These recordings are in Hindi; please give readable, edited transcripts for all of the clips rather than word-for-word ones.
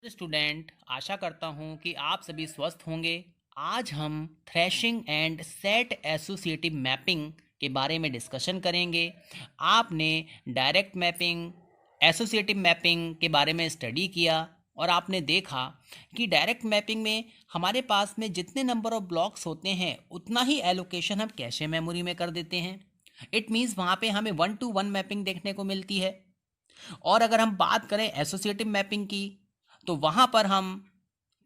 स्टूडेंट आशा करता हूँ कि आप सभी स्वस्थ होंगे। आज हम threshing and set associative mapping के बारे में डिस्कशन करेंगे। आपने डायरेक्ट मैपिंग, एसोसिएटिव मैपिंग के बारे में स्टडी किया और आपने देखा कि डायरेक्ट मैपिंग में हमारे पास में जितने नंबर ऑफ ब्लॉक्स होते हैं उतना ही एलोकेशन हम कैशे मेमोरी में कर देते हैं। इट मीन्स वहाँ पे हमें 1-to-1 मैपिंग देखने को मिलती है। और अगर हम बात करें एसोसिएटिव मैपिंग की, तो वहाँ पर हम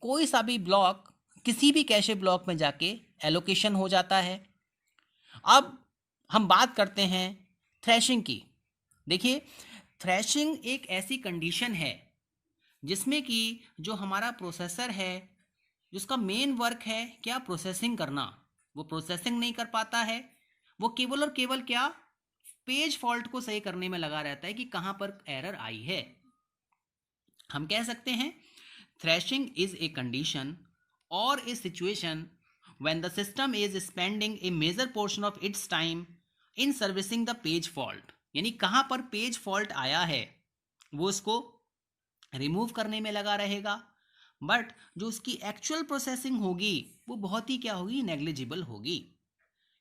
कोई सा भी ब्लॉक किसी भी कैशे ब्लॉक में जाके एलोकेशन हो जाता है। अब हम बात करते हैं थ्रैशिंग की। देखिए, थ्रैशिंग एक ऐसी कंडीशन है जिसमें कि जो हमारा प्रोसेसर है, जिसका मेन वर्क है क्या, प्रोसेसिंग करना, वो प्रोसेसिंग नहीं कर पाता है। वो केवल और केवल क्या, पेज फॉल्ट को सही करने में लगा रहता है कि कहाँ पर एरर आई है। हम कह सकते हैं thrashing is a condition or a situation when the system is spending a major portion of its time in servicing the page fault। यानी कहाँ पर पेज फॉल्ट आया है वो उसको रिमूव करने में लगा रहेगा, बट जो उसकी एक्चुअल प्रोसेसिंग होगी वो बहुत ही क्या होगी, नेग्लिजिबल होगी।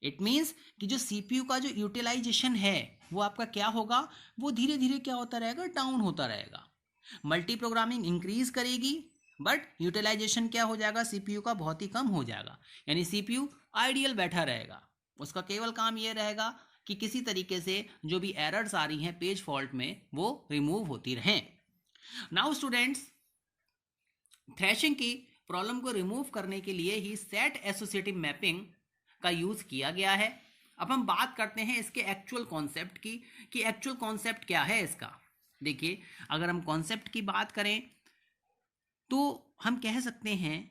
इट मीन्स कि जो सीपीयू का जो यूटिलाइजेशन है वो आपका क्या होगा, वो धीरे धीरे क्या होता रहेगा, डाउन होता रहेगा। मल्टी प्रोग्रामिंग इंक्रीज करेगी बट यूटिलाइजेशन क्या हो जाएगा, सीपीयू का बहुत ही कम हो जाएगा। यानी सीपीयू आइडियल बैठा रहेगा, उसका केवल काम ये रहेगा कि किसी तरीके से जो भी एरर्स आ रही हैं पेज फॉल्ट में वो रिमूव होती रहें। नाउ स्टूडेंट्स, थ्रैशिंग की प्रॉब्लम को रिमूव करने के लिए ही सेट एसोसिएटिव मैपिंग का यूज किया गया है। अब हम बात करते हैं इसके एक्चुअल कॉन्सेप्ट की कि एक्चुअल कॉन्सेप्ट क्या है इसका। देखिए, अगर हम कॉन्सेप्ट की बात करें तो हम कह सकते हैं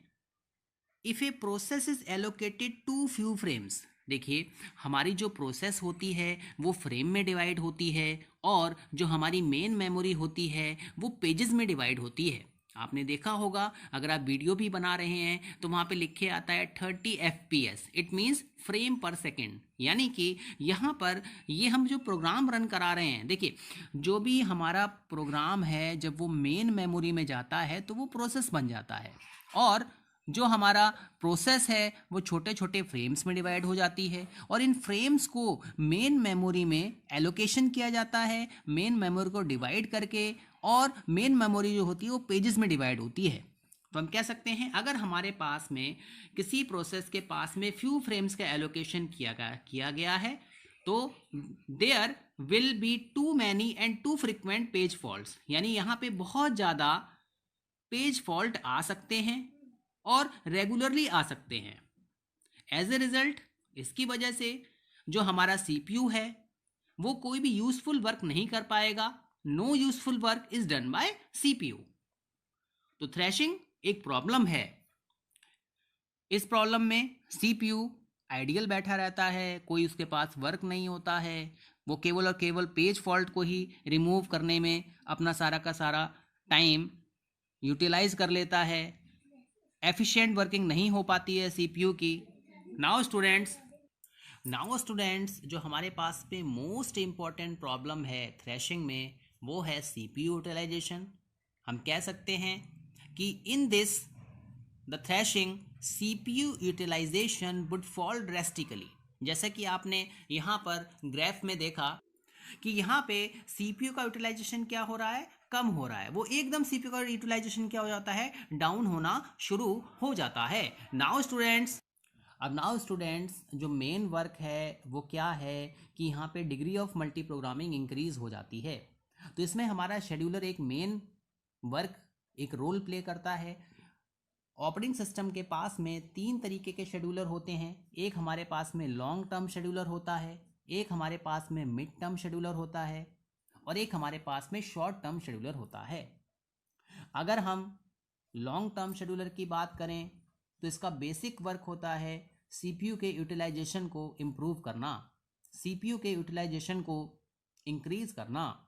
if a process is allocated to few frames. देखिए, हमारी जो प्रोसेस होती है वो फ्रेम में डिवाइड होती है और जो हमारी मेन मेमोरी होती है वो पेजेस में डिवाइड होती है। आपने देखा होगा, अगर आप वीडियो भी बना रहे हैं तो वहाँ पे लिखे आता है 30 FPS, इट मीन्स फ्रेम पर सेकेंड। यानी कि यहाँ पर ये हम जो प्रोग्राम रन करा रहे हैं, देखिए जो भी हमारा प्रोग्राम है जब वो मेन मेमोरी में जाता है तो वो प्रोसेस बन जाता है और जो हमारा प्रोसेस है वो छोटे छोटे फ्रेम्स में डिवाइड हो जाती है और इन फ्रेम्स को मेन मेमोरी में एलोकेशन किया जाता है, मेन मेमोरी को डिवाइड करके, और मेन मेमोरी जो होती है वो पेजेस में डिवाइड होती है। तो हम कह सकते हैं अगर हमारे पास में किसी प्रोसेस के पास में फ्यू फ्रेम्स का एलोकेशन किया गया है तो there will be too many and too frequent page faults. यानी यहाँ पे बहुत ज़्यादा पेज फॉल्ट आ सकते हैं और रेगुलरली आ सकते हैं। एज ए रिजल्ट, इसकी वजह से जो हमारा सीपीयू है वो कोई भी यूजफुल वर्क नहीं कर पाएगा। No useful work is done by CPU. तो थ्रैशिंग एक प्रॉब्लम है। इस प्रॉब्लम में सीपीयू आइडियल बैठा रहता है, कोई उसके पास वर्क नहीं होता है, वो केवल और केवल पेज फॉल्ट को ही रिमूव करने में अपना सारा का सारा टाइम यूटिलाइज कर लेता है। एफिशिएंट वर्किंग नहीं हो पाती है सीपीयू की। नाउ स्टूडेंट्स, जो हमारे पास में मोस्ट इम्पॉर्टेंट प्रॉब्लम है थ्रैशिंग में वो है सीपीयू यूटिलाइजेशन। हम कह सकते हैं कि in this the thrashing CPU utilisation would fall drastically. जैसे कि आपने यहाँ पर ग्राफ में देखा कि यहाँ पे सीपीयू का यूटिलाइजेशन क्या हो रहा है, कम हो रहा है। वो एकदम सीपीयू का यूटिलाइजेशन क्या हो जाता है, डाउन होना शुरू हो जाता है। नाउ स्टूडेंट्स, जो मेन वर्क है वो क्या है कि यहाँ पे degree of multi programming increase हो जाती है। तो इसमें हमारा शेड्यूलर एक मेन वर्क, एक रोल प्ले करता है। ऑपरेटिंग सिस्टम के पास में तीन तरीके के शेड्यूलर होते हैं। एक हमारे पास में लॉन्ग टर्म शेड्यूलर होता है, एक हमारे पास में मिड टर्म शेड्यूलर होता है और एक हमारे पास में शॉर्ट टर्म शेड्यूलर होता है। अगर हम लॉन्ग टर्म शेड्यूलर की बात करें तो इसका बेसिक वर्क होता है सीपीयू के यूटिलाइजेशन को इम्प्रूव करना, सीपीयू के यूटिलाइजेशन को इंक्रीज करना।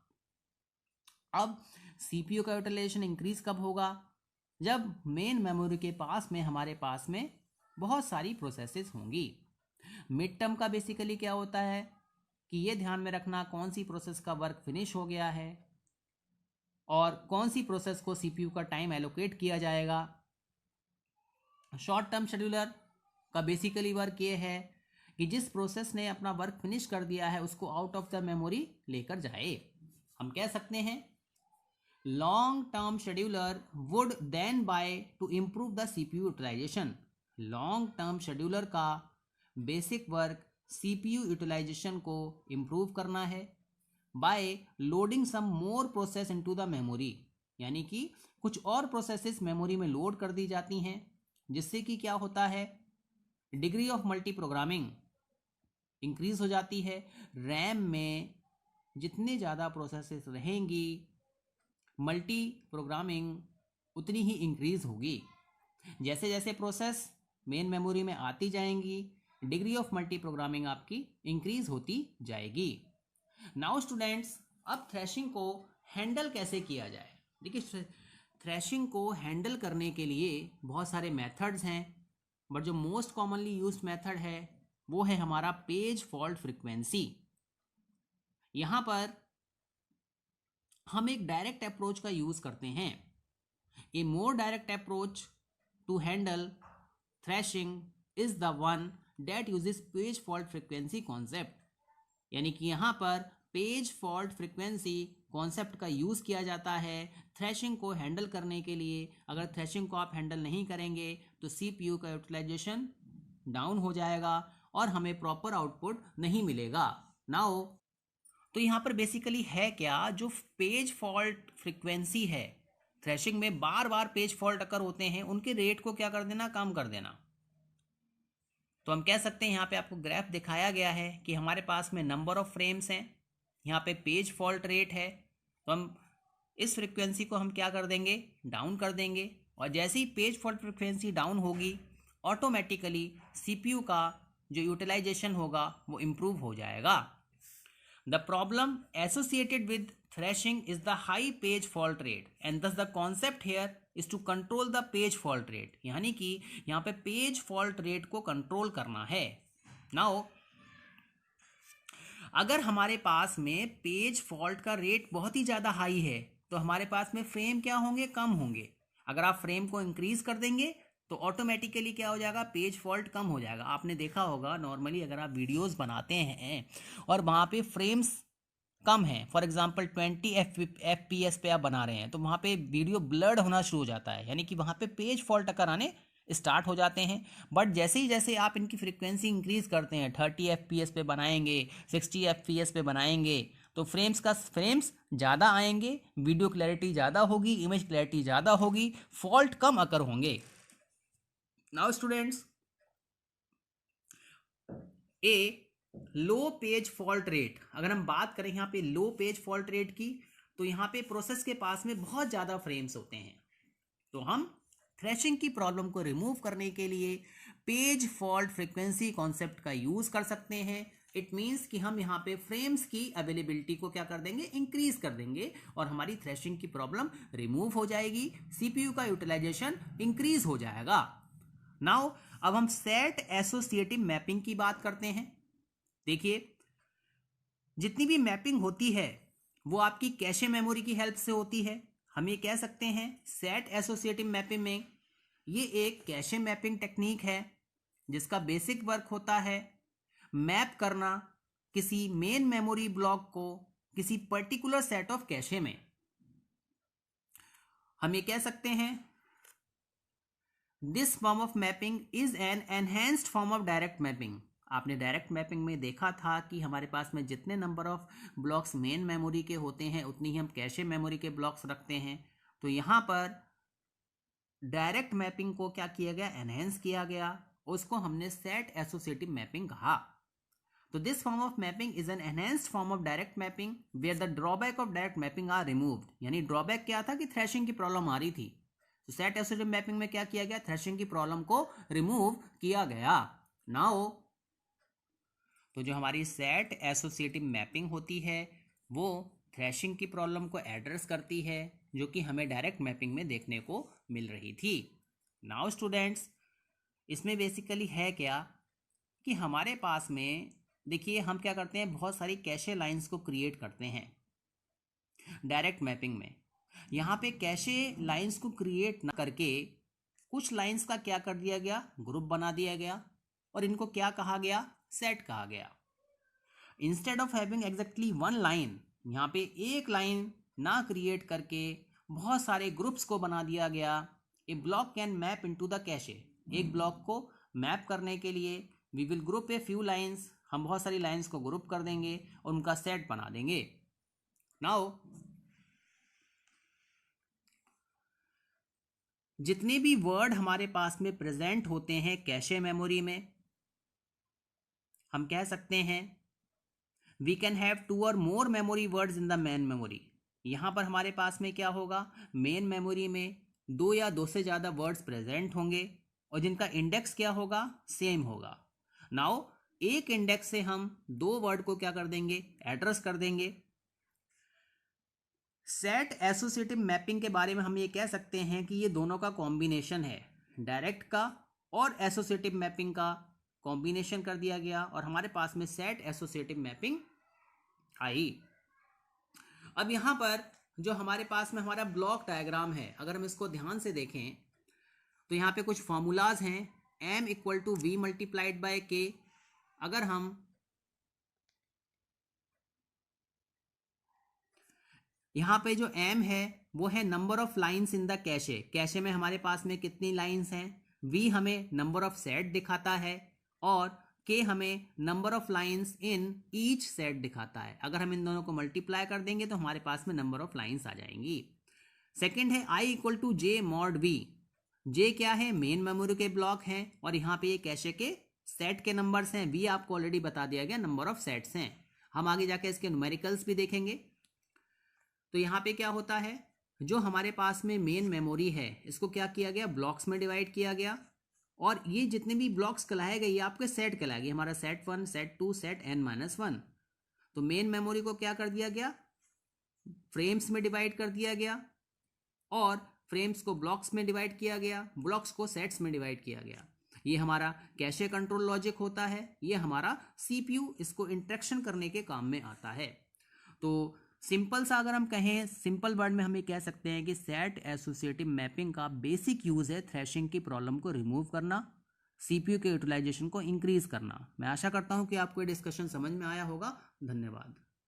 अब सीपीयू का यूटिलाइजेशन इंक्रीज कब होगा, जब मेन मेमोरी के पास में हमारे पास में बहुत सारी प्रोसेसेस होंगी। मिड टर्म का बेसिकली क्या होता है कि ये ध्यान में रखना कौन सी प्रोसेस का वर्क फिनिश हो गया है, और कौन सी प्रोसेस को सीपीयू का टाइम एलोकेट किया जाएगा। शॉर्ट टर्म शेड्यूलर का बेसिकली वर्क ये है कि जिस प्रोसेस ने अपना वर्क फिनिश कर दिया है उसको आउट ऑफ द मेमोरी लेकर जाए। हम कह सकते हैं long term scheduler would then by to improve the CPU utilisation. Long term scheduler का बेसिक वर्क सीपीयू यूटिलाइजेशन को इम्प्रूव करना है by loading some more process into the memory, यानी कि कुछ और प्रोसेसेस मेमोरी में लोड कर दी जाती हैं, जिससे कि क्या होता है, degree of multi programming increase हो जाती है। रैम में जितने ज़्यादा प्रोसेसेस रहेंगी मल्टी प्रोग्रामिंग उतनी ही इंक्रीज होगी। जैसे जैसे प्रोसेस मेन मेमोरी में आती जाएंगी डिग्री ऑफ मल्टी प्रोग्रामिंग आपकी इंक्रीज होती जाएगी। नाउ स्टूडेंट्स, अब थ्रैशिंग को हैंडल कैसे किया जाए। देखिए, थ्रैशिंग को हैंडल करने के लिए बहुत सारे मेथड्स हैं, बट जो मोस्ट कॉमनली यूज्ड मेथड है वो है हमारा पेज फॉल्ट फ्रीक्वेंसी। यहाँ पर हम एक डायरेक्ट अप्रोच का यूज़ करते हैं। A more direct approach to handle thrashing is the one that uses page fault frequency concept, यानी कि यहाँ पर पेज फॉल्ट फ्रीक्वेंसी कॉन्सेप्ट का यूज़ किया जाता है थ्रैशिंग को हैंडल करने के लिए। अगर थ्रैशिंग को आप हैंडल नहीं करेंगे तो सीपीयू का यूटिलाइजेशन डाउन हो जाएगा और हमें प्रॉपर आउटपुट नहीं मिलेगा। नाउ तो यहाँ पर बेसिकली है क्या, जो पेज फॉल्ट फ्रीक्वेंसी है, थ्रैशिंग में बार बार पेज फॉल्ट अकर होते हैं, उनके रेट को क्या कर देना, कम कर देना। तो हम कह सकते हैं, यहाँ पे आपको ग्राफ दिखाया गया है कि हमारे पास में नंबर ऑफ फ्रेम्स हैं, यहाँ पे पेज फॉल्ट रेट है, तो हम इस फ्रीक्वेंसी को हम क्या कर देंगे, डाउन कर देंगे। और जैसे ही पेज फॉल्ट फ्रीक्वेंसी डाउन होगी ऑटोमेटिकली सीपीयू का जो यूटिलाइजेशन होगा वो इम्प्रूव हो जाएगा। The problem associated with thrashing is the high page fault rate and thus the concept here is to control the page fault rate, यानी कि यहाँ पे पेज फॉल्ट रेट को कंट्रोल करना है। Now अगर हमारे पास में पेज फॉल्ट का रेट बहुत ही ज़्यादा हाई है तो हमारे पास में फ्रेम क्या होंगे, कम होंगे। अगर आप फ्रेम को इंक्रीज कर देंगे तो ऑटोमेटिकली क्या हो जाएगा, पेज फॉल्ट कम हो जाएगा। आपने देखा होगा नॉर्मली अगर आप वीडियोस बनाते हैं और वहाँ पे फ्रेम्स कम हैं, फॉर एग्जांपल 20 FPS पे आप बना रहे हैं, तो वहाँ पे वीडियो ब्लर्ड होना शुरू हो जाता है, यानी कि वहाँ पे पेज फॉल्ट अकर आने स्टार्ट हो जाते हैं। बट जैसे ही जैसे आप इनकी फ्रीक्वेंसी इंक्रीज करते हैं, 30 FPS पे बनाएंगे, 60 FPS पे बनाएंगे, तो फ्रेम्स ज़्यादा आएंगे, वीडियो क्लैरिटी ज़्यादा होगी, इमेज क्लैरिटी ज़्यादा होगी, फॉल्ट कम अकर होंगे। नाउ स्टूडेंट्स, ए लो पेज फॉल्ट रेट, अगर हम बात करें यहाँ पे लो पेज फॉल्ट रेट की, तो यहाँ पे प्रोसेस के पास में बहुत ज़्यादा फ्रेम्स होते हैं, तो हम थ्रैशिंग की प्रॉब्लम को रिमूव करने के लिए पेज फॉल्ट फ्रीक्वेंसी कॉन्सेप्ट का यूज़ कर सकते हैं। इट मीन्स कि हम यहाँ पे फ्रेम्स की अवेलेबिलिटी को क्या कर देंगे, इंक्रीज कर देंगे, और हमारी थ्रैशिंग की प्रॉब्लम रिमूव हो जाएगी, सीपीयू का यूटिलाइजेशन इंक्रीज हो जाएगा। नाउ अब हम सेट एसोसिएटिव मैपिंग की बात करते हैं। देखिए, जितनी भी मैपिंग होती है वो आपकी कैशे मेमोरी की हेल्प से होती है। हम ये कह सकते हैं सेट एसोसिएटिव मैपिंग में ये एक कैशे मैपिंग टेक्निक है जिसका बेसिक वर्क होता है मैप करना किसी मेन मेमोरी ब्लॉक को किसी पर्टिकुलर सेट ऑफ कैशे में। हम ये कह सकते हैं this form of mapping is an enhanced form of direct mapping. आपने डायरेक्ट मैपिंग में देखा था कि हमारे पास में जितने number of blocks main memory के होते हैं उतनी ही हम कैशे मेमोरी के ब्लॉक्स रखते हैं। तो यहाँ पर डायरेक्ट मैपिंग को क्या किया गया, एनहेंस किया गया, उसको हमने सेट एसोसिएटिव मैपिंग कहा। तो this form of mapping is an enhanced form of direct mapping where the drawback of direct mapping are removed. यानी ड्रॉबैक क्या था कि थ्रैशिंग की प्रॉब्लम आ रही थी, तो सेट एसोसिएटिव मैपिंग में क्या किया गया, थ्रैशिंग की प्रॉब्लम को रिमूव किया गया। नाउ तो जो हमारी सेट एसोसिएटिव मैपिंग होती है वो थ्रैशिंग की प्रॉब्लम को एड्रेस करती है, जो कि हमें डायरेक्ट मैपिंग में देखने को मिल रही थी। नाउ स्टूडेंट्स, इसमें बेसिकली है क्या कि हमारे पास में देखिए हम क्या करते हैं, बहुत सारी कैशे लाइंस को क्रिएट करते हैं डायरेक्ट मैपिंग में। यहाँ पे कैशे लाइंस को क्रिएट ना करके कुछ लाइंस का क्या कर दिया गया, ग्रुप बना दिया गया और इनको क्या कहा गया, सेट कहा गया। Instead of having exactly one line, यहाँ पे एक लाइन ना क्रिएट करके बहुत सारे ग्रुप्स को बना दिया गया। A block can map into the cache, एक ब्लॉक को मैप करने के लिए we will group a few lines, हम बहुत सारी लाइंस को ग्रुप कर देंगे और उनका सेट बना देंगे। नाउ जितने भी वर्ड हमारे पास में प्रेजेंट होते हैं कैशे मेमोरी में, हम कह सकते हैं वी कैन हैव 2 और मोर memory words in the main memory. यहाँ पर हमारे पास में क्या होगा, मेन मेमोरी में 2 या 2 से ज़्यादा वर्ड्स प्रेजेंट होंगे और जिनका इंडेक्स क्या होगा, सेम होगा। नाउ एक इंडेक्स से हम 2 वर्ड को क्या कर देंगे, एड्रेस कर देंगे। सेट एसोसिएटिव मैपिंग के बारे में हम ये कह सकते हैं कि ये दोनों का कॉम्बिनेशन है, डायरेक्ट का और एसोसिएटिव मैपिंग का कॉम्बिनेशन कर दिया गया और हमारे पास में सेट एसोसिएटिव मैपिंग आई। अब यहाँ पर जो हमारे पास में हमारा ब्लॉक डायग्राम है, अगर हम इसको ध्यान से देखें तो यहाँ पे कुछ फॉर्मूलाज हैं, m equal to V multiplied by K. अगर हम यहाँ पे जो m है वो है number of lines in the cache, cache में हमारे पास में कितनी लाइंस हैं, v हमें नंबर ऑफ सेट दिखाता है और k हमें number of lines in each set दिखाता है। अगर हम इन दोनों को मल्टीप्लाई कर देंगे तो हमारे पास में नंबर ऑफ लाइंस आ जाएंगी। सेकेंड है i equal to J mod v, J क्या है, मेन मेमोरी के ब्लॉक हैं और यहाँ पे ये कैशे के सेट के नंबर्स हैं, v आपको ऑलरेडी बता दिया गया नंबर ऑफ सेट्स हैं। हम आगे जाके इसके न्यूमेरिकल्स भी देखेंगे। तो यहाँ पे क्या होता है, जो हमारे पास में मेन मेमोरी है इसको क्या किया गया, ब्लॉक्स में डिवाइड किया गया और ये जितने भी ब्लॉक्स कहलाए गए ये आपके सेट कहलाएंगे, हमारा सेट 1, सेट 2, सेट n-1। तो मेन मेमोरी को क्या कर दिया गया, फ्रेम्स में डिवाइड कर दिया गया और फ्रेम्स को ब्लॉक्स में डिवाइड किया गया, ब्लॉक्स को सेट्स में डिवाइड किया गया। ये हमारा कैशे कंट्रोल लॉजिक होता है, ये हमारा सीपीयू इसको इंस्ट्रक्शन करने के काम में आता है। तो सिंपल सा अगर हम कहें, सिंपल वर्ड में हम ये कह सकते हैं कि सेट एसोसिएटिव मैपिंग का बेसिक यूज है थ्रैशिंग की प्रॉब्लम को रिमूव करना, सीपीयू के यूटिलाइजेशन को इंक्रीज करना। मैं आशा करता हूं कि आपको ये डिस्कशन समझ में आया होगा। धन्यवाद।